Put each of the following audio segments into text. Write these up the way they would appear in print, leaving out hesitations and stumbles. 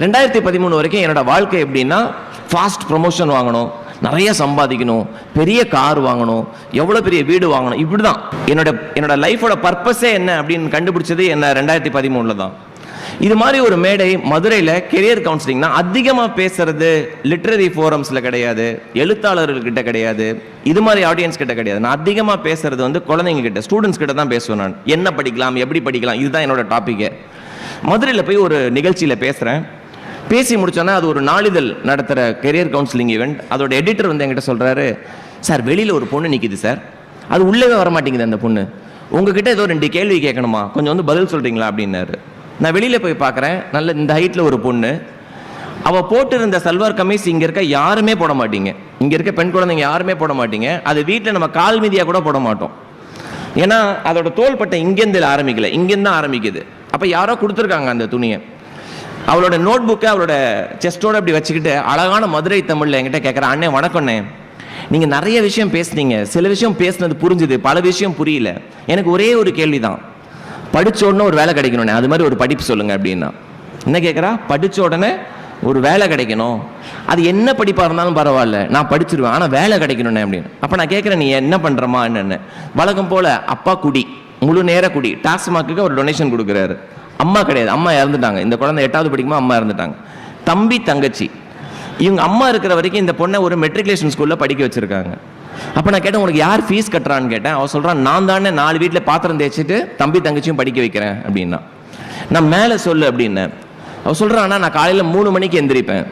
2013 வரைக்கும் என்னோட வாழ்க்கை எப்படின்னா, ஃபாஸ்ட் ப்ரொமோஷன் வாங்கணும், நிறைய சம்பாதிக்கணும், பெரிய கார் வாங்கணும், எவ்வளோ பெரிய வீடு வாங்கணும், இப்படி தான் என்னோட லைஃபோட பர்பஸே என்ன அப்படின்னு கண்டுபிடிச்சது என்ன 2013 தான். இது மாதிரி ஒரு மேடை மதுரையில் கெரியர் கவுன்சிலிங்னா அதிகமாக பேசுறது லிட்ரரி ஃபோரம்ஸில் கிடையாது, எழுத்தாளர்கள்கிட்ட கிடையாது, இது மாதிரி ஆடியன்ஸ் கிட்ட கிடையாது. நான் அதிகமாக பேசுறது வந்து குழந்தைங்க கிட்ட, ஸ்டூடெண்ட்ஸ் கிட்ட தான் பேசுவேன். நான் என்ன படிக்கலாம், எப்படி படிக்கலாம், இதுதான் என்னோட டாப்பிக்கே. மதுரையில் போய் ஒரு நிகழ்ச்சியில் பேசுகிறேன். பேசி முடிச்சோன்னா அது ஒரு நாளிதழ் நடத்துகிற கெரியர் கவுன்சிலிங் ஈவெண்ட். அதோட எடிட்டர் வந்து என்கிட்ட சொல்கிறாரு, சார் வெளியில் ஒரு பொண்ணு நிற்கிது சார், அது உள்ளவே வரமாட்டேங்குது அந்த பொண்ணு, உங்ககிட்ட ஏதோ 2 கேள்வி கேட்கணுமா, கொஞ்சம் வந்து பதில் சொல்கிறீங்களா அப்படின்னாரு. நான் வெளியில் போய் பார்க்குறேன், நல்ல இந்த ஹைட்டில் ஒரு பொண்ணு, அவள் போட்டிருந்த சல்வார் கமீஸ் இங்கே இருக்க யாருமே போட மாட்டீங்க, இங்கே இருக்க பெண் குழந்தைங்க யாருமே போட மாட்டீங்க. அது வீட்டில் நம்ம கால் மீதியாக கூட போட மாட்டோம். ஏன்னா அதோட தோள்பட்டை இங்கேருந்து ஆரம்பிக்கல, இங்கேருந்து தான் ஆரம்பிக்குது. அப்போ யாரோ கொடுத்துருக்காங்க அந்த துணியை. அவளோட நோட் புக்கை அவளோட செஸ்டோடு அப்படி வச்சுக்கிட்டு அழகான மதுரை தமிழில் என்கிட்ட கேட்குறேன், அண்ணே வணக்கண்ணே, நீங்கள் நிறைய விஷயம் பேசுனீங்க, சில விஷயம் பேசுனது புரிஞ்சுது, பல விஷயம் புரியல, எனக்கு ஒரே ஒரு கேள்வி தான், படித்த உடனே ஒரு வேலை கிடைக்கணுண்ணே, அது மாதிரி ஒரு படிப்பு சொல்லுங்கள் அப்படின்னா. என்ன கேட்குறா, படித்த உடனே ஒரு வேலை கிடைக்கணும், அது என்ன படிப்பாக இருந்தாலும் பரவாயில்ல, நான் படிச்சிருவேன், ஆனால் வேலை கிடைக்கணுண்ணே அப்படின்னு. அப்போ நான் கேட்குறேன், நீ என்ன பண்ணுறமா என்னென்னு. வழக்கம் போல் அப்பா குடி, முழு நேர குடி, டாஸ்மாக்கு ஒரு டொனேஷன் கொடுக்குறாரு. அம்மா கிடையாது, அம்மா இறந்துட்டாங்க, இந்த குழந்தை 8வது படிக்கும்போது அம்மா இறந்துட்டாங்க. தம்பி தங்கச்சி, இவங்க அம்மா இருக்கிற வரைக்கும் இந்த பொண்ணை ஒரு மெட்ரிகுலேஷன் ஸ்கூலில் படிக்க வச்சுருக்காங்க. அப்போ நான் கேட்டேன், உனக்கு யார் ஃபீஸ் கட்டுறான்னு கேட்டேன். அவள் சொல்கிறான், நான் தானே 4 வீட்டில் பாத்திரம் தேய்ச்சிட்டு தம்பி தங்கச்சியும் படிக்க வைக்கிறேன் அப்படின்னா. நான் மேலே சொல்லு அப்படின்னு. அவள் சொல்கிறான், நான் காலையில் 3 மணிக்கு எந்திரிப்பேன்.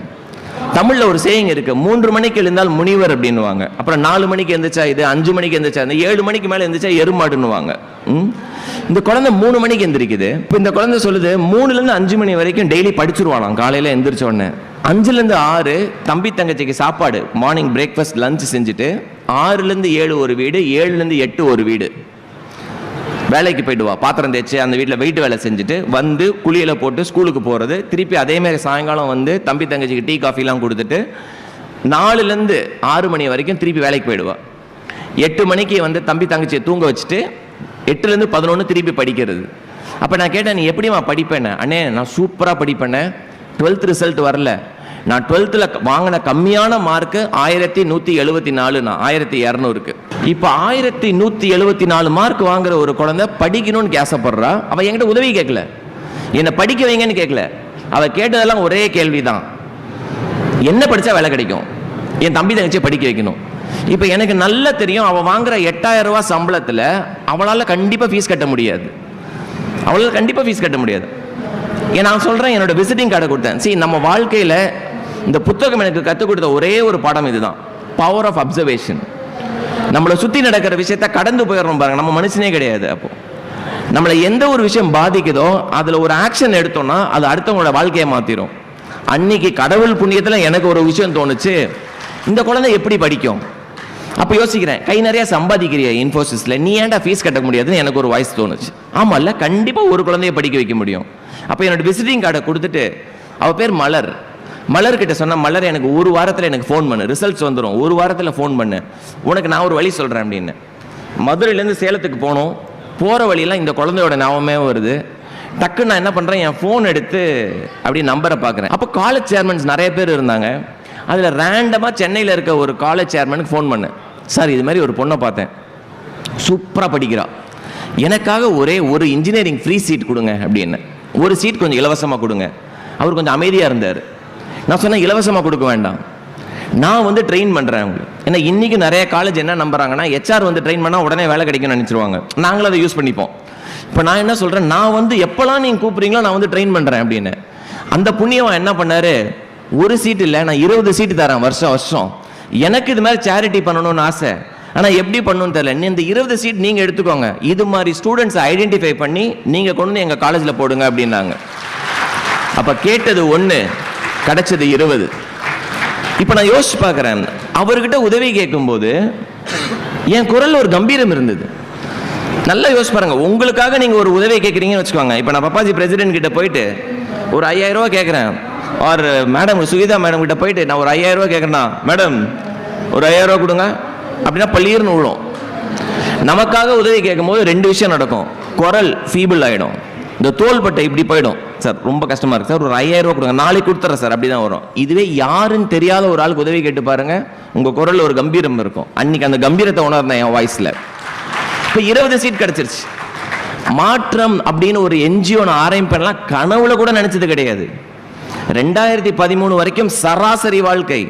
தமிழில் ஒரு சேயிங் இருக்குது, 3 மணிக்கு எழுந்தால் முனிவர் அப்படின்னுவாங்க. அப்புறம் 4 மணிக்கு எழுந்திரிச்சா இது, 5 மணிக்கு எழுந்திரிச்சா இது, 7 மணிக்கு மேலே எழுந்திரிச்சா எருமாடுன்னுவாங்க. இந்த குழந்தை 3 மணிக்கு எந்திரிக்குது. இப்போ இந்த குழந்தை சொல்லுது 3லேருந்து 5 மணி வரைக்கும் டெய்லி படிச்சிருவானாம். காலையில் எந்திரிச்ச உடனே 5லேருந்து 6 தம்பி தங்கச்சிக்கு சாப்பாடு, மார்னிங் பிரேக்ஃபாஸ்ட் லஞ்ச் செஞ்சுட்டு 6லேருந்து 7 ஒரு வீடு, 7லேருந்து 8 ஒரு வீடு. வேலைக்கு போயிடுவா, பாத்திரம் தேய்ச்சி அந்த வீட்டில் வெயிட் வேலை செஞ்சுட்டு வந்து குளியில் போட்டு ஸ்கூலுக்கு போகிறது. திருப்பி அதேமாதிரி சாயங்காலம் வந்து தம்பி தங்கச்சிக்கு டீ காஃபிலாம் கொடுத்துட்டு 4லேருந்து 6 மணி வரைக்கும் திருப்பி வேலைக்கு போயிடுவா. 8 மணிக்கு வந்து தம்பி தங்கச்சியை தூங்க வச்சுட்டு 8லேருந்து 11 திருப்பி படிக்கிறது. அப்போ நான் கேட்டேன், நீ எப்படிமா படிப்பேன்னு. அண்ணே நான் சூப்பராக படிப்பேனே, 12th ரிசல்ட் வரல, நான் 12th வாங்கின கம்மியான மார்க்கு 1174, நான் 1200க்கு. இப்போ 1174 மார்க் வாங்குற ஒரு குழந்தை படிக்கணும்னு ஆசைப்படுறா. அவள் என்கிட்ட உதவி கேட்கல, என்னை படிக்க வைங்கன்னு கேட்கல. அவள் கேட்டதெல்லாம் ஒரே கேள்வி தான், என்ன படித்தா வேலை கிடைக்கும், என் தம்பி தங்கச்சியை படிக்க வைக்கணும். இப்போ எனக்கு நல்லா தெரியும், அவள் வாங்குற 8000 ரூபா சம்பளத்தில் அவளால் கண்டிப்பாக ஃபீஸ் கட்ட முடியாது, அவளால் கண்டிப்பாக ஃபீஸ் கட்ட முடியாது. ஏன் நான் சொல்கிறேன், என்னோட விசிட்டிங் கார்டை கொடுத்தேன். நம்ம வாழ்க்கையில் இந்த புத்தகம் எனக்கு கற்றுக் கொடுத்த ஒரே ஒரு பாடம் இதுதான், பவர் ஆஃப் அப்சர்வேஷன். நம்மளை சுற்றி நடக்கிற விஷயத்த கடந்து போயிடணும் பாருங்க, நம்ம மனுஷனே கிடையாது. அப்போ நம்மளை எந்த ஒரு விஷயம் பாதிக்குதோ அதில் ஒரு ஆக்ஷன் எடுத்தோம்னா அது அடுத்தவங்களோட வாழ்க்கையை மாற்றிடும். அன்னைக்கு கடவுள் புண்ணியத்தில் எனக்கு ஒரு விஷயம் தோணுச்சு, இந்த குழந்தை எப்படி படிக்கும். அப்போ யோசிக்கிறேன், கை நிறைய சம்பாதிக்கிறிய இன்ஃபோசிஸில், நீ ஏன்டா ஃபீஸ் கட்ட முடியாதுன்னு எனக்கு ஒரு வாய்ஸ் தோணுச்சு. ஆமாம் இல்லை, கண்டிப்பாக ஒரு குழந்தைய படிக்க வைக்க முடியும். அப்போ என்னோட விசிட்டிங் கார்டை கொடுத்துட்டு, அவள் பேர் மலர், மலர்கிட்ட சொன்னால், மலர் எனக்கு 1 வாரத்தில் எனக்கு ஃபோன் பண்ணு, ரிசல்ட்ஸ் வந்துடும், 1 வாரத்தில் ஃபோன் பண்ணு, உனக்கு நான் ஒரு வழி சொல்கிறேன் அப்படின்னு. மதுரையிலேருந்து சேலத்துக்கு போனோம். போகிற வழியெல்லாம் இந்த குழந்தையோட ஞாபகமே வருது. டக்குன்னு நான் என்ன பண்ணுறேன், என் ஃபோன் எடுத்து அப்படி நம்பரை பார்க்குறேன். அப்போ காலேஜ் சேர்மன்ஸ் நிறைய பேர் இருந்தாங்க. அதில் ரேண்டமாக சென்னையில் இருக்க ஒரு காலேஜ் சேர்மனுக்கு ஃபோன் பண்ணேன். சார் இது மாதிரி ஒரு பொண்ணை பார்த்தேன், சூப்பராக படிக்கிறா, எனக்காக ஒரே ஒரு இன்ஜினியரிங் ஃப்ரீ சீட் கொடுங்க அப்படின்னு. ஒரு சீட் கொஞ்சம் இலவசமாக கொடுங்க. அவர் கொஞ்சம் அமைதியாக இருந்தார். நான் சொன்னேன், இலவசமாக கொடுக்க வேண்டாம், நான் வந்து ட்ரெயின் பண்ணுறேன் உங்களுக்கு. ஏன்னா இன்றைக்கி நிறைய காலேஜ் என்ன நம்புறாங்கன்னா, ஹெச்ஆர் வந்து ட்ரெயின் பண்ணால் உடனே வேலை கிடைக்கும்னு நினச்சிருவாங்க. நாங்களும் அதை யூஸ் பண்ணிப்போம். இப்போ நான் என்ன சொல்கிறேன், நான் வந்து எப்போல்லாம் நீங்கள் கூப்பிட்றீங்களோ நான் வந்து ட்ரெயின் பண்ணுறேன் அப்படின்னு. அந்த புண்ணியவன் என்ன பண்ணார், ஒரு சீட் இல்லை, நான் 20 சீட்டு தரேன் வருஷம் வருஷம். எனக்கு இது மாதிரி சேரிட்டி பண்ணணும்னு ஆசை, ஆனால் எப்படி பண்ணணும்னு தெரியல. இந்த 20 சீட் நீங்கள் எடுத்துக்கோங்க, இது மாதிரி ஸ்டூடெண்ட்ஸை ஐடென்டிஃபை பண்ணி நீங்கள் கொண்டு வந்து எங்கள் காலேஜில் போடுங்க அப்படின்னாங்க. அப்போ கேட்டது 1, கிடைச்சது 20. இப்போ நான் யோசிச்சு பார்க்குறேன், அவர்கிட்ட உதவி கேட்கும்போது என் குரல் ஒரு கம்பீரம் இருந்தது. நல்லா யோசிச்சு பாருங்க, உங்களுக்காக நீங்கள் ஒரு உதவி கேட்குறீங்கன்னு வச்சுக்கோங்க. இப்போ நான் பப்பாஜி பிரசிடென்ட் கிட்ட போயிட்டு ஒரு 5000 ரூபா கேட்குறேன், ஒரு மேடம் சுகிதா மேடம் கிட்ட போயிட்டு நான் ஒரு 5000 ரூபா கேட்குறேன்னா, மேடம் ஒரு 5000 ரூபா கொடுங்க அப்படின்னா பள்ளியர்னு விழும். நமக்காக உதவி கேட்கும்போது 2 விஷயம் நடக்கும், குரல் ஃபீபிள் ஆகிடும், இந்த தோள்பட்டை இப்படி போயிடும் சார், ரொம்ப கஷ்டமா இருக்கு சார், ஒரு 5000 ரூபா கொடுங்க, நாளைக்கு கொடுத்துறேன் சார், அப்படிதான் வரும். இதுவே யாருன்னு தெரியாத ஒரு ஆளுக்கு உதவி கேட்டு பாருங்க, உங்க குரல்ல ஒரு கம்பீரம் இருக்கும். அன்னைக்கு அந்த கம்பீரத்தை உணர்ந்தேன் என் வாய்ஸ்ல. இப்போ 20 சீட் கிடைச்சிருச்சு. மாற்றம் அப்படின்னு ஒரு என்ஜிஓ நான் ஆரம்பிப்பேன்லாம் கனவுல கூட நினைச்சது கிடையாது. 2013 வரைக்கும் சராசரி வாழ்க்கை,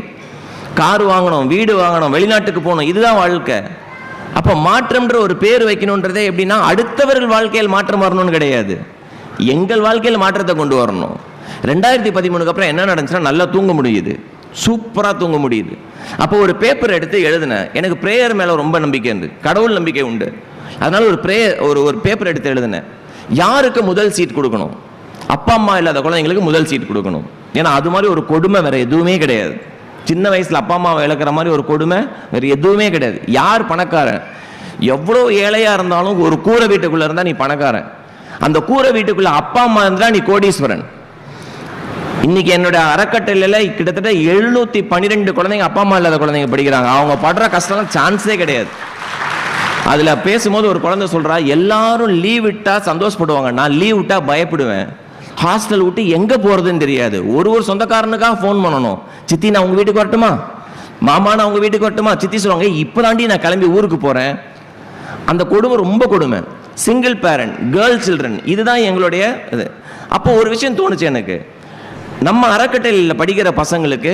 கார் வாங்கணும், வீடு வாங்கணும், வெளிநாட்டுக்கு போகணும், இதுதான் வாழ்க்கை. அப்ப மாற்றம்ன்ற ஒரு பேர் வைக்கணும்ன்றதே எப்படின்னா அடுத்தவர்கள் வாழ்க்கையில் மாற்றம் வரணும்னு கிடையாது, எங்கள் வாழ்க்கையில் மாற்றத்தை கொண்டு வரணும். 2013 அப்புறம் என்ன நடந்துச்சுன்னா நல்லா தூங்க முடியுது, சூப்பரா தூங்க முடியுது. அப்போ ஒரு பேப்பர் எடுத்து எழுதினேன். எனக்கு பிரேயர் மேல ரொம்ப நம்பிக்கை உண்டு, கடவுள் நம்பிக்கை உண்டு. அதனால ஒரு பேப்பர் எடுத்து எழுதினேன். யாருக்கு முதல் சீட் கொடுக்கணும்? அப்பா அம்மா இல்லாத குழந்தைங்களுக்கு முதல் சீட் கொடுக்கணும். ஏன்னா அது மாதிரி ஒரு கொடுமை வேற எதுவுமே கிடையாது. சின்ன வயசுல அப்பா அம்மாவை இழக்கிற மாதிரி ஒரு கொடுமை வேற எதுவுமே கிடையாது. யார் பணக்காரன்? எவ்வளோ ஏழையா இருந்தாலும் ஒரு கூரை வீட்டுக்குள்ள இருந்தா நீ பணக்காரன். அந்த கூரை வீட்டுக்குள்ள அப்பா அம்மா இருந்தா நீ கோடீஸ்வரன். இன்னைக்கு என்னோட அறக்கட்டளையில கிட்டத்தட்ட 712 குழந்தைங்க அப்பா அம்மா இல்லாத குழந்தைங்க படிக்கிறாங்க. அவங்க படுற கஷ்டம் சான்ஸே கிடையாது. அதுல பேசும்போது ஒரு குழந்தை சொல்றா, எல்லாரும் லீவ் விட்டா சந்தோஷப்படுவாங்க, நான் லீவ் விட்டா பயப்படுவேன். ஹாஸ்டல் விட்டு எங்க போறதுன்னு தெரியாது. ஒரு சொந்தக்காரனுக்காக ஃபோன் பண்ணணும், சித்தி நான் உங்க வீட்டுக்கு வரட்டுமா, மாமா நான் உங்க வீட்டுக்கு வரட்டுமா, சித்தி சொல்லுவாங்க இப்பதாண்டி நான் கிளம்பி ஊருக்கு போறேன். அந்த கொடுமை ரொம்ப கொடுமை. சிங்கிள் பேரண்ட், கேர்ள் சில்ட்ரன், இதுதான் எங்களுடைய இது. அப்போ ஒரு விஷயம் தோணுச்சு எனக்கு, நம்ம அறக்கட்டளையில் படிக்கிற பசங்களுக்கு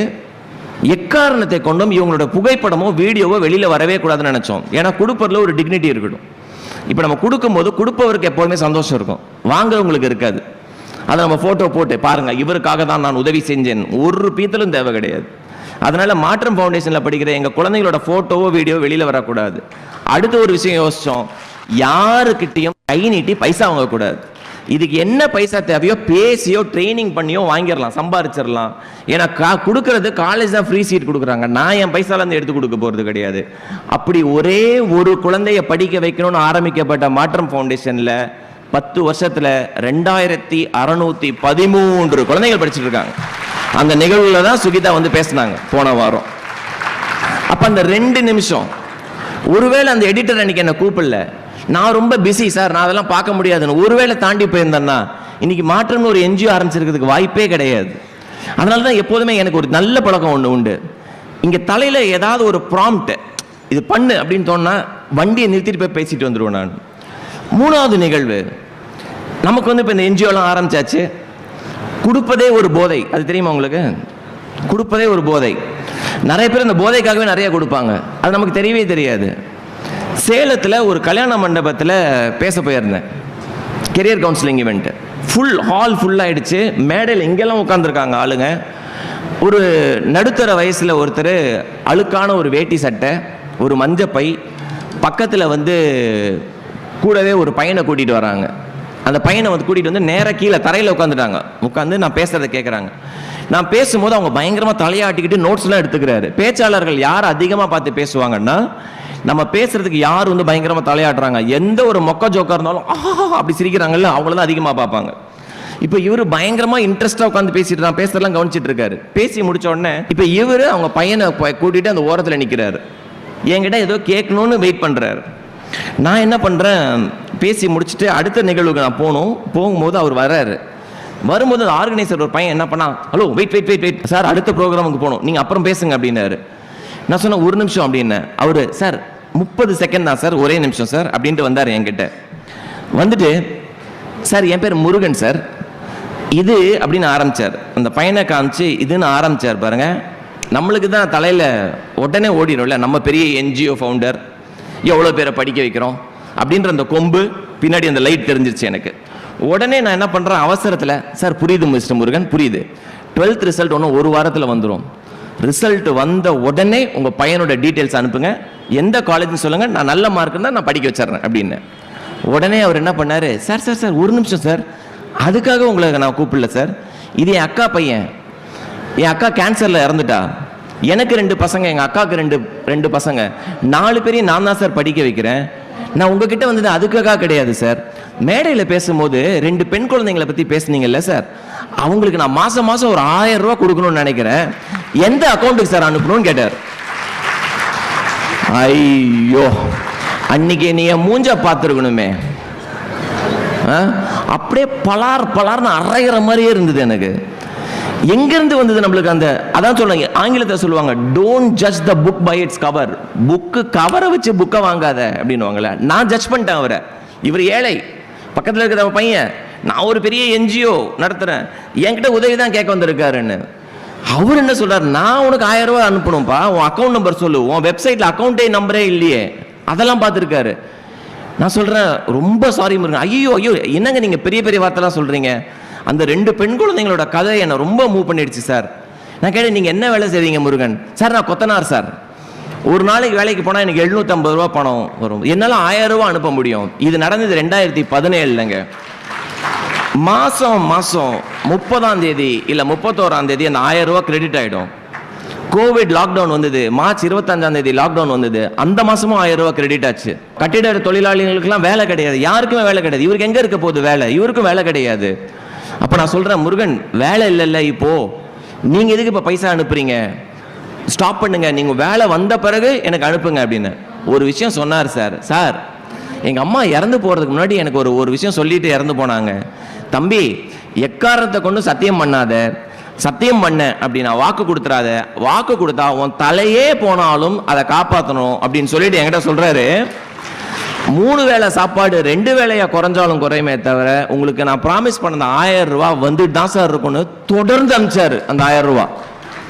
எக்காரணத்தை கொண்டும் இவங்களோட புகைப்படமோ வீடியோவோ வெளியில வரவே கூடாதுன்னு நினைச்சோம். ஏன்னா கொடுப்பதுல ஒரு டிக்னிட்டி இருக்கட்டும். இப்போ நம்ம கொடுக்கும்போது கொடுப்பவருக்கு எப்போதுமே சந்தோஷம் இருக்கும், வாங்குறவங்களுக்கு இருக்காது. அதை நம்ம போட்டோ போட்டு பாருங்க இவருக்காக தான் நான் உதவி செஞ்சேன், ஒரு பீத்தலும் தேவை கிடையாது. அதனால மாற்றம் ஃபவுண்டேஷன்ல படிக்கிற எங்க குழந்தைங்களோட போட்டோவோ வீடியோ வெளியில வரக்கூடாது. அடுத்த ஒரு விஷயம் யோசிச்சோம், யாருக்கிட்டையும் கை நீட்டி பைசா வாங்கக்கூடாது. இதுக்கு என்ன பைசா தேவையோ பேசியோ ட்ரைனிங் பண்ணியோ வாங்கிடலாம், சம்பாதிச்சிடலாம். ஏன்னா கொடுக்கறது காலேஜ் தான் ஃப்ரீ சீட் கொடுக்குறாங்க, நான் என் பைசால இருந்து எடுத்து கொடுக்க போறது கிடையாது. அப்படி ஒரே ஒரு குழந்தைய படிக்க வைக்கணும்னு ஆரம்பிக்கப்பட்ட மாற்றம் ஃபவுண்டேஷன்ல 10 வருஷத்துல 2613 குழந்தைகள் படிச்சுட்டு இருக்காங்க. அந்த நிகழ்வுல தான் சுகிதா வந்து பேசினாங்க போன வாரம். அப்ப அந்த 2 நிமிஷம், ஒருவேளை அந்த எடிட்டர் அன்னைக்கு என்ன கூப்பிடல, நான் ரொம்ப பிஸி சார், நான் அதெல்லாம் பார்க்க முடியாதுன்னு ஒருவேளை தாண்டி போயிருந்தேன்னா இன்னைக்கு மாற்றம்னு ஒரு என்ஜிஓ ஆரம்பிச்சிருக்கிறதுக்கு வாய்ப்பே கிடையாது. அதனால தான் எப்போதுமே எனக்கு ஒரு நல்ல பழக்கம் ஒன்று உண்டு. இங்க தலையில ஏதாவது ஒரு ப்ராம்ப்ட் இது பண்ணு அப்படின்னு தோணுனா வண்டியை நிறுத்திட்டு போய் பேசிட்டு வந்துடுவேன் நான். 3வது நிகழ்வு, நமக்கு வந்து இப்போ இந்த என்ஜிஓலாம் ஆரம்பிச்சாச்சு. கொடுப்பதே ஒரு போதை, அது தெரியுமா உங்களுக்கு? கொடுப்பதே ஒரு போதை. நிறைய பேர் இந்த போதைக்காகவே நிறைய கொடுப்பாங்க, அது நமக்கு தெரியவே தெரியாது. சேலத்தில் ஒரு கல்யாண மண்டபத்தில் பேச போயிருந்தேன், career counselling event. Full hall ஃபுல்லாகிடுச்சு, மேடையில் இங்கெல்லாம் உட்காந்துருக்காங்க ஆளுங்க. ஒரு நடுத்தர வயசில் ஒருத்தர் அழுக்கான ஒரு வேட்டி சட்டை, ஒரு மஞ்சப்பை, பக்கத்தில் வந்து கூடவே ஒரு பையனை கூட்டிகிட்டு வராங்க. அந்த பையனை வந்து கூட்டிகிட்டு வந்து நேராக கீழே தரையில் உட்காந்துட்டாங்க. உட்காந்து நான் பேசுகிறத கேட்குறாங்க. நான் பேசும்போது அவங்க பயங்கரமாக தலையாட்டிக்கிட்டு நோட்ஸ்லாம் எடுத்துக்கிறாரு. பேச்சாளர்கள் யார் அதிகமாக பார்த்து பேசுவாங்கன்னா, நம்ம பேசுறதுக்கு யார் வந்து பயங்கரமா தலையாடுறாங்க, எந்த ஒரு மொக்க ஜோக்கா இருந்தாலும் அப்படி சிரிக்கிறாங்கல்ல, அவங்கள தான் அதிகமா பார்ப்பாங்க. இப்போ இவரு பயங்கரமா இன்ட்ரெஸ்டா உட்காந்து பேசிட்டு தான் பேசுறதெல்லாம் கவனிச்சிட்டு இருக்காரு. பேசி முடிச்ச உடனே இப்போ இவரு அவங்க பையனை கூட்டிட்டு அந்த ஓரத்தில் நிற்கிறாரு. என்கிட்ட ஏதோ கேட்கணும்னு வெயிட் பண்றாரு. நான் என்ன பண்றேன், பேசி முடிச்சுட்டு அடுத்த நிகழ்வுக்கு நான் போகும்போது அவர் வர்றாரு. வரும்போது ஆர்கனைசர் ஒரு பையன் என்ன பண்ணா, hello wait wait wait wait sir, அடுத்த ப்ரோக்ராமுக்கு போகணும், நீங்க அப்புறம் பேசுங்க அப்படின்னாரு. நான் சொன்னேன் 1 நிமிஷம் அப்படின்னு. அவரு சார் 30 செகண்ட் தான் சார், ஒரே நிமிஷம் சார் அப்படின்ட்டு வந்தார் என்கிட்ட. வந்துட்டு சார் என் பேர் முருகன் சார், இது அப்படின்னு ஆரம்பிச்சார். அந்த பையனை காமிச்சு இதுன்னு ஆரம்பிச்சார் பாருங்க. நம்மளுக்கு தான் தலையில உடனே ஓடிடும்ல, நம்ம பெரிய என்ஜிஓ ஃபவுண்டர், எவ்வளோ பேரை படிக்க வைக்கிறோம் அப்படின்ற அந்த கொம்பு பின்னாடி அந்த லைட் தெரிஞ்சிருச்சு எனக்கு. உடனே நான் என்ன பண்றேன், அவசரத்தில் சார் புரியுது மிஸ்டர் முருகன் புரியுது, 12th ரிசல்ட் ஒன்றும் 1 வாரத்தில் வந்துடும், ரிசல்ட் வந்த உடனே உங்க பையனோட டீட்டெயில்ஸ் அனுப்புங்க, எந்த காலேஜ்னு சொல்லுங்க, நான் நல்ல மார்க் தான் நான் படிக்க வச்சிடறேன் அப்படின்னு. உடனே அவர் என்ன பண்ணாரு, சார் சார் சார் 1 நிமிஷம் சார், அதுக்காக உங்களுக்கு நான் கூப்பிடல சார், இது என் அக்கா பையன், என் அக்கா கேன்சர்ல இறந்துட்டா, எனக்கு 2 பசங்க, எங்க அக்காவுக்கு 2 பசங்க, 4 பேரையும் நான் தான் சார் படிக்க வைக்கிறேன், நான் உங்ககிட்ட வந்தது அதுக்காக கிடையாது சார். மேடையில் பேசும்போது 2 பெண் குழந்தைங்களை பத்தி பேசுனீங்கல்ல சார், அவங்களுக்கு நான் மாசம் மாசம் ஒரு 1000 ரூபாய் கொடுக்கணும்னு நினைக்கிறேன், எந்த அக்கௌண்ட்டுக்கு சார் அனுப்பணும்னு கேட்டார். ஐயோ, அன்னைக்கு நீ மூஞ்ச பார்த்துருக்கணுமே. அப்படியே பலார்னு அரைகிற மாதிரியே இருந்தது எனக்கு. எங்கிருந்து வந்தது நம்மளுக்கு அந்த, அதான் சொல்லுவாங்க ஆங்கிலத்தில் சொல்லுவாங்க, don't judge the book by its cover. Book கவரை வச்சு புக்கை வாங்காத அப்படின்னுவாங்கல்ல. நான் ஜட்ஜ் பண்ணிட்டேன் அவரை. இவர் ஏழை, பக்கத்தில் இருக்கிற பையன், நான் ஒரு பெரிய என்ஜிஓ நடத்துறேன், என்கிட்ட உதவி தான் கேட்க வந்திருக்காருன்னு. அவர் என்ன சொல்றாரு, நான் உனக்கு 1000 ரூபாய் அனுப்பணும்ப்பா, உன் அக்கௌண்ட் நம்பர் சொல்லு, உன் வெப்சைட்ல அக்கௌண்ட்டே நம்பரே இல்லையே, அதெல்லாம் பார்த்துருக்காரு. நான் சொல்றேன், ரொம்ப சாரி முருகன். ஐயோ என்னங்க நீங்க பெரிய பெரிய வார்த்தைலாம் சொல்றீங்க. அந்த 2 பெண் குழந்தைங்களோட கதை என்னை ரொம்ப மூவ் பண்ணிடுச்சு சார். நான் கேட்டேன், நீங்கள் என்ன வேலை செய்வீங்க முருகன்? சார் நான் கொத்தனார் சார். ஒரு நாளைக்கு வேலைக்கு போனால் எனக்கு 750 ரூபா பணம் வரும், என்னால் 1000 ரூபா அனுப்ப முடியும். இது நடந்தது 2017ங்க. மாதம் 30ஆம் தேதி இல்லை 31ஆம் தேதி அந்த 1000 ரூபா கிரெடிட் ஆகிடும். கோவிட் லாக்டவுன் வந்தது, மார்ச் 25ஆம் தேதி லாக்டவுன் வந்தது, அந்த மாதமும் 1000 ரூபா கிரெடிட் ஆச்சு. கட்டிட தொழிலாளிகளுக்கெல்லாம் வேலை கிடையாது, யாருக்குமே வேலை கிடையாது. இவருக்கு எங்கே இருக்க போகுது வேலை? இவருக்கும் வேலை கிடையாது. அப்போ நான் சொல்கிறேன், முருகன் வேலை இல்லைல்ல, இப்போது நீங்கள் எதுக்கு இப்போ பைசா அனுப்புறீங்க? ஸ்டாப் பண்ணுங்க, நீங்கள் வேலை வந்த பிறகு எனக்கு அனுப்புங்க அப்படின்னு ஒரு விஷயம் சொன்னார் சார். சார் எங்கள் அம்மா இறந்து போகிறதுக்கு முன்னாடி எனக்கு ஒரு விஷயம் சொல்லிட்டு இறந்து போனாங்க. தம்பி, எக்காரத்தை கொண்டு சத்தியம் பண்ணாத, சத்தியம் பண்ண அப்படின்னா வாக்கு கொடுத்துறாத, வாக்கு கொடுத்தா உன் தலையே போனாலும் அதை காப்பாற்றணும் அப்படின்னு சொல்லிட்டு என்கிட்ட சொல்கிறாரு. 3 வேளை சாப்பாடு 2 வேளையா குறைஞ்சாலும் குறையுமே தவிர உங்களுக்கு நான் ப்ராமிஸ் பண்ண 1000 ரூபா வந்துட்டு தான் சார் இருக்கும்னு தொடர்ந்து அனுப்பிச்சாரு. அந்த 1000 ரூபா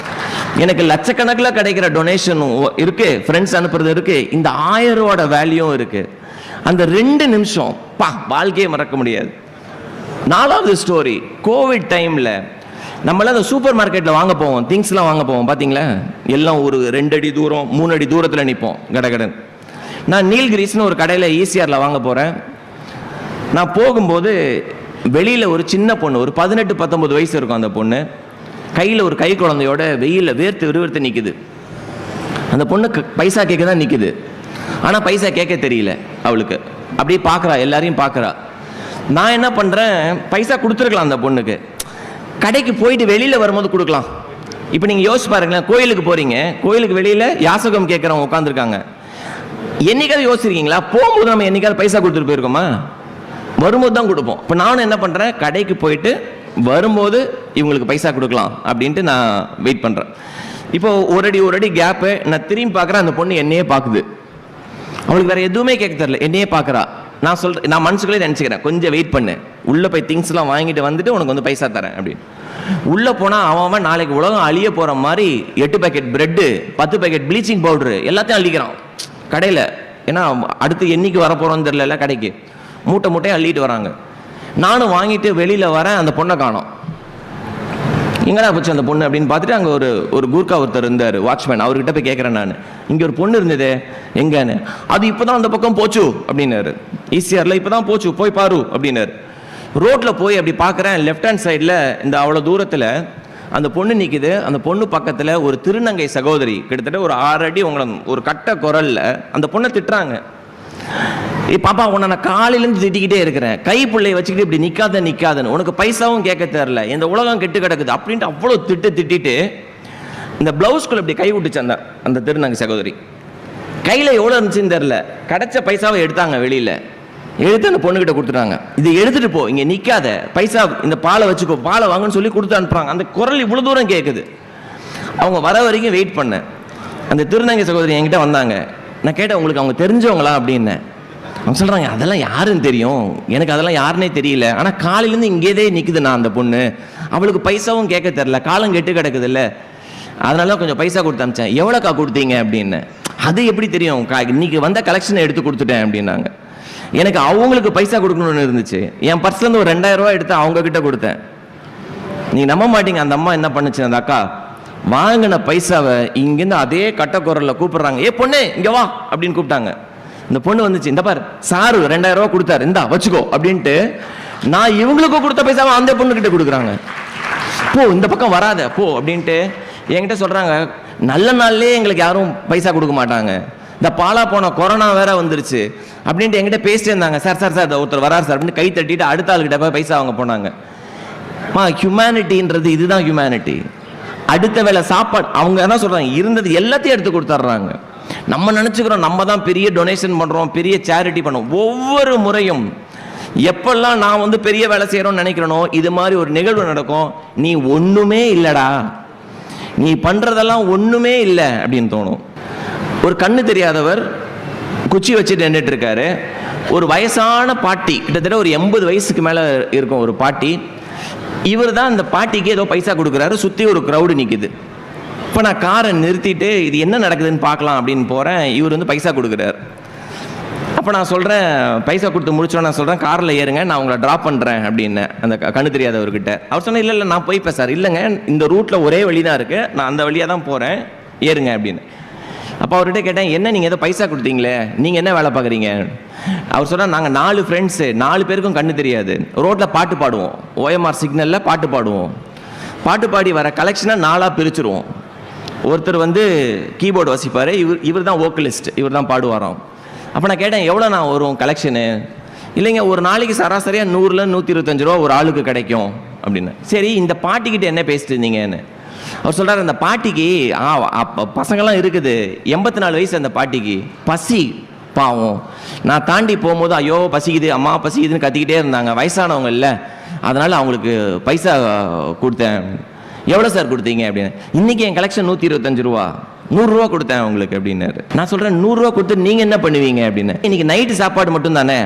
எனக்கு லட்சக்கணக்கில் கிடைக்கிற டொனேஷனும் இருக்கு, ஃப்ரெண்ட்ஸ் அனுப்புறது இருக்கு, இந்த 1000 ரூபாயோட வேல்யூவும் இருக்கு. அந்த 2 நிமிஷம் வாழ்க்கையை மறக்க முடியாது. 4வது ஸ்டோரி, கோவிட் டைம்ல நம்மளாம் அந்த சூப்பர் மார்க்கெட்டில் வாங்க போவோம், திங்ஸ்லாம் வாங்க போவோம் பார்த்தீங்களா, எல்லாம் ஒரு 2 அடி தூரம் 3 அடி தூரத்தில் நிற்போம் கடகடன். நான் நீல்கிரிஸ்னு ஒரு கடையில் ஈசிஆரில் வாங்க போகிறேன். நான் போகும்போது வெளியில் ஒரு சின்ன பொண்ணு, ஒரு 18-19 வயசு இருக்கும் அந்த பொண்ணு, கையில் ஒரு கை குழந்தையோட வெயிலில் வேர்த்து நிற்குது. அந்த பொண்ணுக்கு பைசா கேட்க தான் நிற்குது, ஆனால் பைசா கேட்க தெரியல அவளுக்கு. அப்படியே பார்க்குறா, எல்லாரையும் பார்க்குறா. நான் என்ன பண்ணுறேன், பைசா கொடுத்துருக்கலாம் அந்த பொண்ணுக்கு, கடைக்கு போயிட்டு வெளியில் வரும்போது கொடுக்கலாம். இப்போ நீங்கள் யோசிச்சு பாருங்களேன், கோயிலுக்கு போகிறீங்க, கோயிலுக்கு வெளியில் யாசகம் கேட்குறவங்க உட்காந்துருக்காங்க. என்னைக்காவது யோசிச்சிருக்கீங்களா, போகும்போது நம்ம என்னைக்காவது பைசா கொடுத்துட்டு போயிருக்கோமா? வரும்போது தான் கொடுப்போம். இப்போ நானும் என்ன பண்ணுறேன், கடைக்கு போயிட்டு வரும்போது இவங்களுக்கு பைசா கொடுக்கலாம் அப்படின்ட்டு நான் வெயிட் பண்ணுறேன். இப்போ ஒரு அடி கேப்பு, நான் திரும்பி பார்க்குறேன், அந்த பொண்ணு என்னையே பார்க்குது. அவளுக்கு வேறு எதுவுமே கேட்க தெரியல, என்னையே பார்க்குறா. நான் சொல்கிறேன், நான் மனசுக்குள்ளே நினச்சிக்கிறேன், கொஞ்சம் வெயிட் பண்ணு, உள்ளே போய் திங்ஸ்லாம் வாங்கிட்டு வந்துட்டு உனக்கு வந்து பைசா தரேன் அப்படின்னு. உள்ளே போனால் அவன் நாளைக்கு உலகம் அழிய போகிற மாதிரி 8 packet bread, 10 packet bleaching powder எல்லாத்தையும் அள்ளிக்கிறான் கடையில். ஏன்னா அடுத்து என்னைக்கு வரப்போகிறோன்னு தெரியல, கடைக்கு மூட்டையும் அள்ளிட்டு வராங்க. நானும் வாங்கிட்டு வெளியில் வரேன், அந்த பொண்ணை காணோம். எங்கடா போச்சு அந்த பொண்ணு அப்படின்னு பார்த்துட்டு அங்கே ஒரு கூர்க்கா ஒருத்தர் இருந்தார், வாட்ச்மேன், அவர்கிட்ட போய் கேட்குறேன் நான், இங்கே ஒரு பொண்ணு இருந்தது எங்கன்னு. அது இப்போ தான் அந்த பக்கம் போச்சு அப்படின்னாரு, ஈசிஆரில் இப்போ தான் போச்சு, போய் பாரு அப்படின்னாரு. ரோட்டில் போய் அப்படி பார்க்குறேன், லெஃப்ட் ஹேண்ட் சைடில் இந்த அவ்வளோ தூரத்தில் அந்த பொண்ணு நிற்குது. அந்த பொண்ணு பக்கத்தில் ஒரு திருநங்கை சகோதரி, கிட்டத்தட்ட ஒரு 6 அடி உங்களை ஒரு கட்ட குரலில் அந்த பொண்ணை திட்டுறாங்க. பாப்பா, உன்னை நான் காலையிலேருந்து திட்டிக்கிட்டே இருக்கிறேன், கை பிள்ளையை வச்சுக்கிட்டு இப்படி நிற்காதன்னு, உனக்கு பைசாவும் கேட்க தெரில, இந்த உலகம் கெட்டு கிடக்குது அப்படின்ட்டு அவ்வளோ திட்டிட்டு இந்த பிளவுஸ்குள்ள இப்படி கை விட்டுச்சு அந்த திருநங்கை சகோதரி. கையில் எவ்வளோ இருந்துச்சுன்னு தெரில, கிடைச்ச பைசாவை எடுத்தாங்க, வெளியில் எடுத்து அந்த பொண்ணுகிட்ட கொடுத்துட்டாங்க. இதை எடுத்துட்டு போ, இங்கே நிற்காத, பைசா இந்த பாலை வச்சுக்கோ, பாலை வாங்கன்னு சொல்லி கொடுத்து அனுப்புறாங்க. அந்த குரல் இவ்வளோ தூரம் கேட்குது. அவங்க வர வரைக்கும் வெயிட் பண்ணேன். அந்த திருநங்கை சகோதரி என்கிட்ட வந்தாங்க. நான் கேட்டேன், உங்களுக்கு அவங்க தெரிஞ்சவங்களா அப்படின்னு. அவங்க சொல்கிறாங்க, அதெல்லாம் யாருன்னு தெரியும், எனக்கு அதெல்லாம் யாருன்னே தெரியல, ஆனால் காலையிலேருந்து இங்கேயே நிற்குதுண்ணா அந்த பொண்ணு, அவளுக்கு பைசாவும் கேட்க தெரில, காலம் கெட்டு கிடக்குது இல்லை, அதனால கொஞ்சம் பைசா கொடுத்து அனுப்பிச்சேன். எவ்வளோக்கா கொடுத்தீங்க அப்படின்னு. அது எப்படி தெரியும், இன்னைக்கு வந்த கலெக்ஷனை எடுத்து கொடுத்துட்டேன் அப்படின்னாங்க. எனக்கு அவங்களுக்கு பைசா கொடுக்கணும்னு இருந்துச்சு. என் பர்ஸ்லேருந்து ஒரு 2000 ரூபா எடுத்து அவங்க கிட்ட கொடுத்தேன். நீங்கள் நம்ப மாட்டீங்க, அந்த அம்மா என்ன பண்ணுச்சு, அந்த அக்கா வாங்கின பைசாவை இங்கேருந்து அதே கட்டக்குரலில் கூப்பிடுறாங்க, ஏ பொண்ணு இங்கே வா அப்படின்னு கூப்பிட்டாங்க. இந்த பொண்ணு வந்துச்சு, இந்த பாரு சாரு 2000 ரூபா கொடுத்தாரு, இந்தா வச்சுக்கோ அப்படின்ட்டு. நான் இவங்களுக்கும் கொடுத்த பைசாவை அந்த பொண்ணுக்கிட்ட கொடுக்குறாங்க. போ, இந்த பக்கம் வராத போ அப்படின்ட்டு என்கிட்ட சொல்கிறாங்க. நல்ல நாள்லேயே எங்களுக்கு யாரும் பைசா கொடுக்க மாட்டாங்க, இந்த பாலா போன கொரோனா வேற வந்துருச்சு அப்படின்ட்டு என்கிட்ட பேசிட்டே இருந்தாங்க. சார் ஒருத்தர் வராரு சார் அப்படின்னு கை தட்டிட்டு அடுத்த ஆளுக்கிட்ட போய் பைசா அவங்க போனாங்க. ஹியூமனிட்டின்றது இதுதான் ஹியூமனிட்டி. அடுத்த வேளை சாப்பாடு அவங்க என்ன சொல்கிறாங்க, இருந்தது எல்லாத்தையும் எடுத்து கொடுத்துட்றாங்க. நம்ம நினச்சிக்கிறோம் நம்ம தான் பெரிய டொனேஷன் பண்ணுறோம், பெரிய சேரிட்டி பண்ணுறோம். ஒவ்வொரு முறையும் எப்பெல்லாம் நான் வந்து பெரிய வேலை செய்யறோம்னு நினைக்கிறனோ இது மாதிரி ஒரு நிகழ்வு நடக்கும், நீ ஒண்ணுமே இல்லடா, நீ பண்றதெல்லாம் ஒண்ணுமே இல்லை அப்படின்னு தோணும். ஒரு கண்ணு தெரியாதவர் குச்சி வச்சுட்டு நின்றுட்டு இருக்காரு. ஒரு வயசான பாட்டி, கிட்டத்தட்ட ஒரு 80 வயசுக்கு மேல இருக்கும் ஒரு பாட்டி. இவர் தான் அந்த பாட்டிக்கு ஏதோ பைசா கொடுக்குறாரு. சுத்தி ஒரு கிரௌடு நிக்குது. இப்போ நான் காரை நிறுத்திட்டு இது என்ன நடக்குதுன்னு பார்க்கலாம் அப்படின்னு போறேன். இவர் வந்து பைசா கொடுக்குறாரு. அப்போ நான் சொல்கிறேன், பைசா கொடுத்து முடிச்சோம், நான் சொல்கிறேன் காரில் ஏறுங்க, நான் உங்களை ட்ராப் பண்ணுறேன் அப்படின்னு அந்த கண்ணு தெரியாதவர்கிட்ட. அவர் சொன்னால் இல்லை இல்லை நான் போய்ப்பேன் சார். இல்லைங்க, இந்த ரூட்டில் ஒரே வழி தான் இருக்குது, நான் அந்த வழியாக தான் போகிறேன், ஏறுங்க அப்படின்னு. அப்போ அவர்கிட்ட கேட்டேன், என்ன நீங்கள் ஏதோ பைசா கொடுத்தீங்களே, நீங்கள் என்ன வேலை பார்க்குறீங்க? அவர் சொன்னால், நாங்கள் 4 ஃப்ரெண்ட்ஸு, 4 பேருக்கும் கண்ணு தெரியாது, ரோட்டில் பாட்டு பாடுவோம், ஓஎம்ஆர் சிக்னலில் பாட்டு பாடுவோம். பாட்டு பாடி வர கலெக்ஷனை 4ஆக பிரிச்சுருவோம். ஒருத்தர் வந்து கீபோர்டு வாசிப்பார், இவர் தான் வோக்கலிஸ்ட், இவர் தான் பாடுவாராம். அப்போ நான் கேட்டேன், எவ்வளோ நான் வரும் கலெக்ஷனு? இல்லைங்க, ஒரு நாளைக்கு சராசரியாக 100ல 125 ரூபா ஒரு ஆளுக்கு கிடைக்கும் அப்படின்னு. சரி, இந்த பாட்டிக்கிட்ட என்ன பேசிட்டு இருந்தீங்கன்னு. அவர் சொல்கிறார், அந்த பாட்டிக்கு பசங்கள்லாம் இருக்குது, 84 வயசு அந்த பாட்டிக்கு, பசி பாவம். நான் தாண்டி போகும்போது ஐயோ பசிக்குது, அம்மா பசிக்குதுன்னு கத்திக்கிட்டே இருந்தாங்க, வயசானவங்க இல்லை, அதனால் அவங்களுக்கு பைசா கொடுத்தேன். எவ்வளோ சார் கொடுத்தீங்க அப்படின்னு. இன்றைக்கி என் கலெக்ஷன் 125 ரூபா, 100 ரூபா கொடுத்தேன் உங்களுக்கு அப்படின்னாரு. நான் சொல்கிறேன், 100 ரூபா கொடுத்து நீங்கள் என்ன பண்ணுவீங்க அப்படின்னு. இன்றைக்கி நைட்டு சாப்பாடு மட்டும் தானே,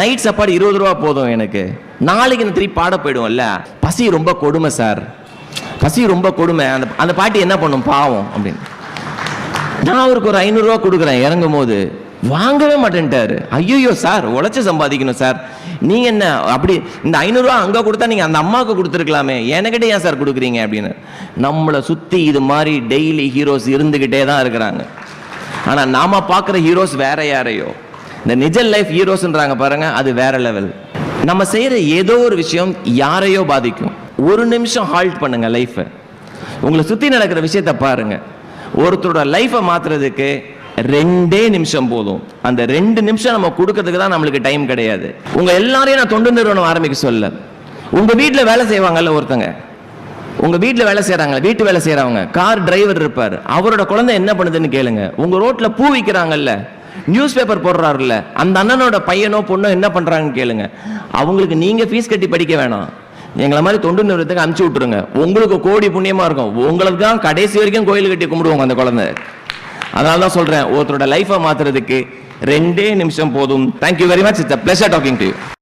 நைட் சாப்பாடு 20 ரூபா போதும் எனக்கு, நாளைக்கு நான் திருப்பி பாட போயிடுவோம்ல. பசி ரொம்ப கொடுமை சார், பசி ரொம்ப கொடுமை, அந்த பாட்டி என்ன பண்ணும் பாவம் அப்படின்னு. நான் அவருக்கு ஒரு 500 ரூபா கொடுக்குறேன், இறங்கும் போது வாங்கவே மாட்டேன்ட்டாரு. ஐயோ சார், உழைச்சி சம்பாதிக்கணும் சார், நீங்க என்ன அப்படி இந்த 500 ரூபா அங்க கொடுத்தா நீங்க அந்த அம்மாவுக்கு கொடுத்துருக்கலாமே, என்கிட்ட ஏன் சார் கொடுக்குறீங்க அப்படின்னு. நம்மளை சுத்தி இது மாதிரி டெய்லி ஹீரோஸ் இருந்துகிட்டே தான் இருக்கிறாங்க. ஆனா நாம பார்க்குற ஹீரோஸ் வேற யாரையோ, இந்த நிஜ லைஃப் ஹீரோஸ்ன்றாங்க பாருங்க, அது வேற லெவல். நம்ம செய்யற ஏதோ ஒரு விஷயம் யாரையோ பாதிக்கும். ஒரு நிமிஷம் ஹால்ட் பண்ணுங்க லைஃபை, உங்களை சுத்தி நடக்கிற விஷயத்தை பாருங்க. ஒருத்தரோட லைஃபை மாத்துறதுக்கு 2 நிமிஷம் போதும். அந்த 2 நிமிஷம் நம்ம கொடுக்கறதுக்கு தான் நம்மளுக்கு டைம் கிடையாது. உங்க எல்லாரையும் நான் தொண்டு நிறுவனம் ஆரம்பிக்க சொல்ல. உங்க வீட்டில் வேலை செய்வாங்கல்ல ஒருத்தங்க, உங்க வீட்டில் வேலை செய்யறாங்க, வீட்டு வேலை செய்யறவங்க, கார் டிரைவர் இருப்பார், அவரோட குழந்தை என்ன பண்ணுதுன்னு கேளுங்க. உங்க ரோட்ல பூ விற்கிறாங்கல்ல, நியூஸ் பேப்பர் போடுறாருல்ல, அந்த அண்ணனோட பையனோ பொண்ணோ என்ன பண்றாங்கன்னு கேளுங்க. அவங்களுக்கு நீங்க ஃபீஸ் கட்டி படிக்க வேணாம், எங்களை மாதிரி தொண்டு நிறுவனத்துக்கு அனுப்பிச்சு விட்டுருங்க, உங்களுக்கு கோடி புண்ணியமா இருக்கும். உங்களுக்கு தான் கடைசி வரைக்கும் கோயில் கட்டி கும்பிடுவாங்க அந்த குழந்தை. அதனால தான் சொல்றேன், ஒருத்தரோட லைஃபை மாத்துறதுக்கு 2 நிமிஷம் போதும். Thank you very much. It's a pleasure talking to you.